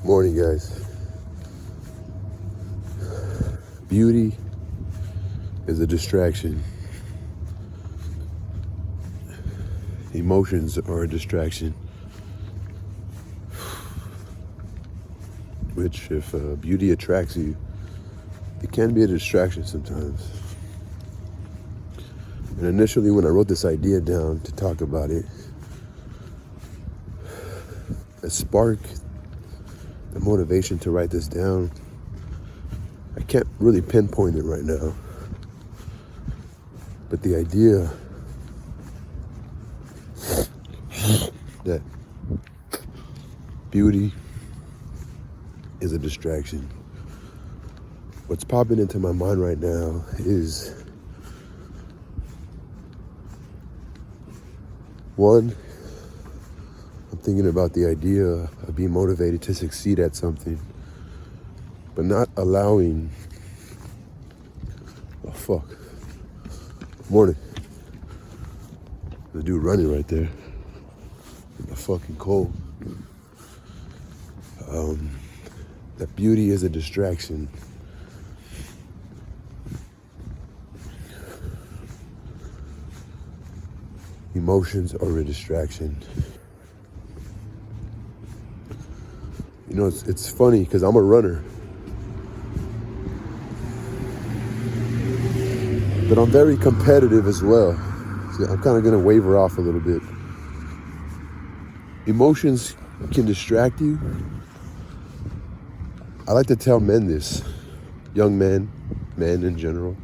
Morning, guys. Beauty is a distraction. Emotions are a distraction. Which, if beauty attracts you, it can be a distraction sometimes. And initially, when I wrote this idea down to talk about it, a spark, the motivation to write this down, I can't really pinpoint it right now. But the idea that beauty is a distraction. What's popping into my mind right now is, one, I'm thinking about the idea of being motivated to succeed at something, but not allowing, oh fuck, morning, the dude running right there in the fucking cold. That beauty is a distraction. Emotions are a distraction. You know, it's funny because I'm a runner, but I'm very competitive as well. So I'm kind of going to waver off a little bit. Emotions can distract you. I like to tell men this, young men, men in general.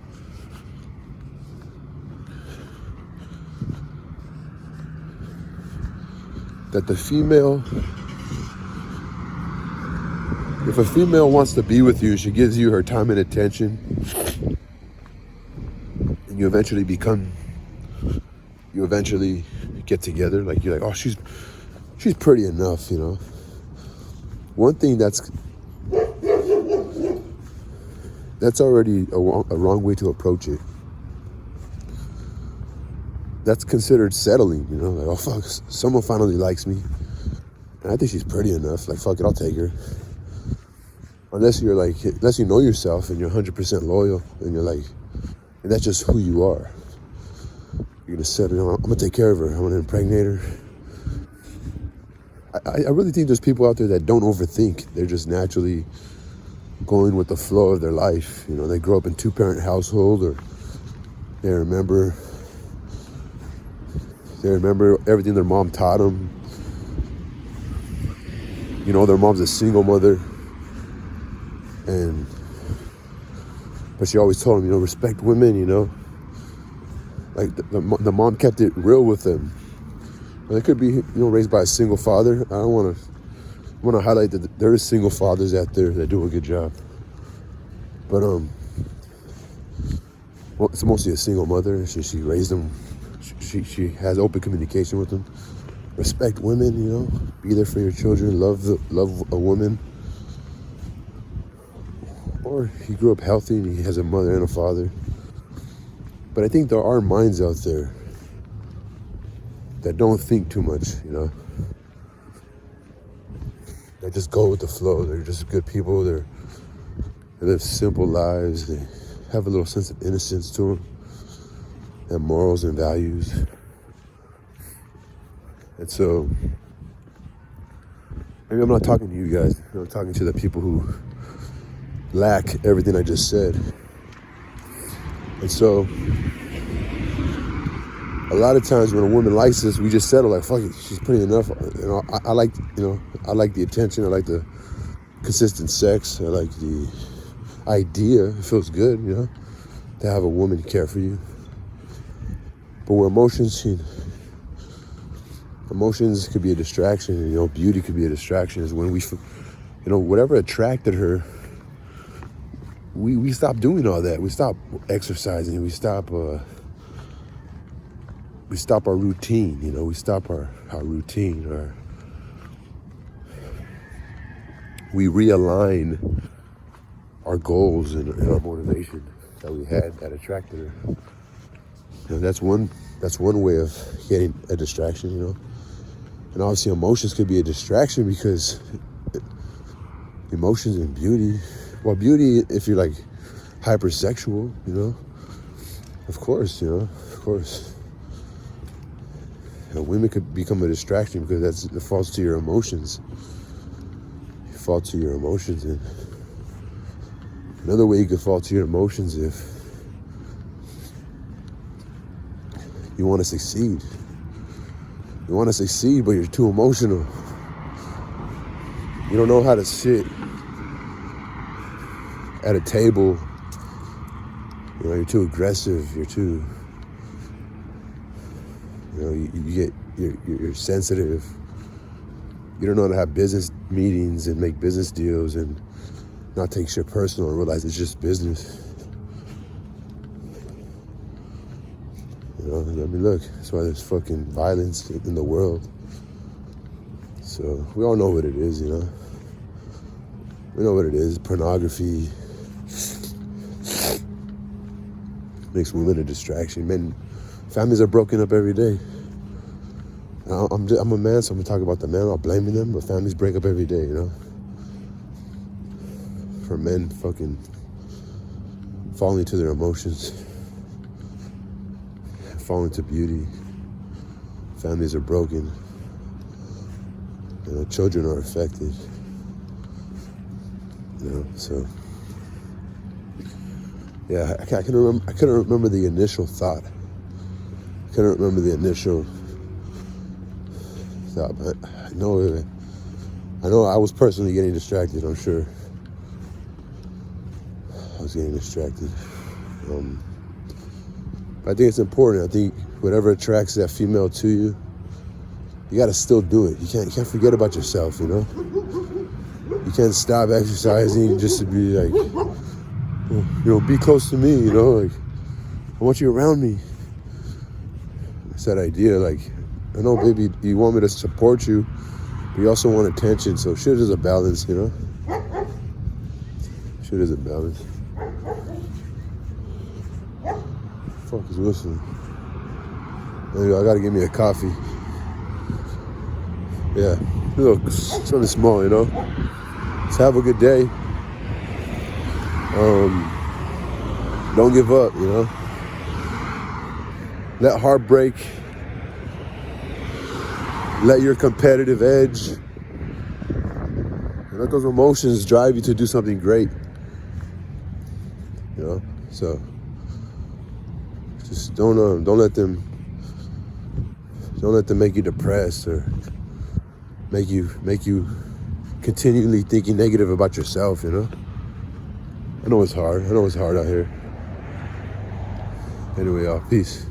That the female, if a female wants to be with you, she gives you her time and attention, and you eventually get together, like you're like, oh, she's pretty enough, you know. One thing that's already a wrong way to approach it. That's considered settling, you know, like, oh fuck, someone finally likes me. And I think she's pretty enough, like fuck it, I'll take her. Unless you know yourself and you're 100% loyal and you're like, and that's just who you are. You're gonna settle, I'm gonna take care of her, I'm gonna impregnate her. I really think there's people out there that don't overthink. They're just naturally going with the flow of their life. You know, they grow up in 2-parent household, or they remember everything their mom taught them. You know, their mom's a single mother, but she always told them, you know, respect women, you know. Like the mom kept it real with them. And they could be, you know, raised by a single father. I want to highlight that there is single fathers out there that do a good job. But well, it's mostly a single mother. She raised them. She has open communication with them. Respect women, you know. Be there for your children. Love a woman. Or he grew up healthy and he has a mother and a father. But I think there are minds out there that don't think too much, you know. They just go with the flow. They're just good people. They live simple lives. They have a little sense of innocence to them. They have morals and values. And so, maybe I'm not talking to you guys. I'm talking to the people who lack everything I just said. And so, a lot of times when a woman likes us, we just settle like, fuck it, she's pretty enough. You know, I like the attention. I like the consistent sex. I like the idea. It feels good, you know, to have a woman care for you. But where emotions could be a distraction, and, you know, beauty could be a distraction, is when we, you know, whatever attracted her, we stop doing all that. We stop exercising. We stop our routine, you know. We stop our routine, we realign our goals and our motivation that we had that attracted her. You know, that's one way of getting a distraction, you know. And obviously emotions could be a distraction because emotions and beauty. Well, beauty, if you're like hypersexual, you know, of course, you know, of course. And women could become a distraction because it falls to your emotions. You fall to your emotions. And another way you could fall to your emotions if you want to succeed. You want to succeed, but you're too emotional. You don't know how to sit at a table. You know, you're too aggressive. You're too, you know, you're sensitive. You don't know how to have business meetings and make business deals and not take shit personal and realize it's just business. You know, I mean, look, that's why there's fucking violence in the world. So we all know what it is, you know. We know what it is. Pornography makes women a distraction. Men, families are broken up every day. I'm a man, so I'm gonna talk about the men. I'm not blaming them, but families break up every day, you know. For men fucking falling to their emotions, falling to beauty. Families are broken. You know, children are affected. You know, so yeah, I couldn't remember the initial thought. I couldn't remember the initial thought, but I know I was personally getting distracted. I'm sure I was getting distracted. But I think it's important. I think whatever attracts that female to you, you got to still do it. You can't forget about yourself. You know, you can't stop exercising just to be like, you know, be close to me. You know, like I want you around me. It's that idea, like, I know, baby, you want me to support you, but you also want attention. So shit is a balance, you know. Shit is a balance. Fuck is whistling. Anyway, I gotta get me a coffee. Yeah, look, something small, you know. So have a good day. Don't give up, you know. Let heartbreak, let your competitive edge, and let those emotions drive you to do something great. You know, so just don't let them make you depressed or make you continually thinking negative about yourself. You know, I know it's hard. I know it's hard out here. Anyway, y'all, peace.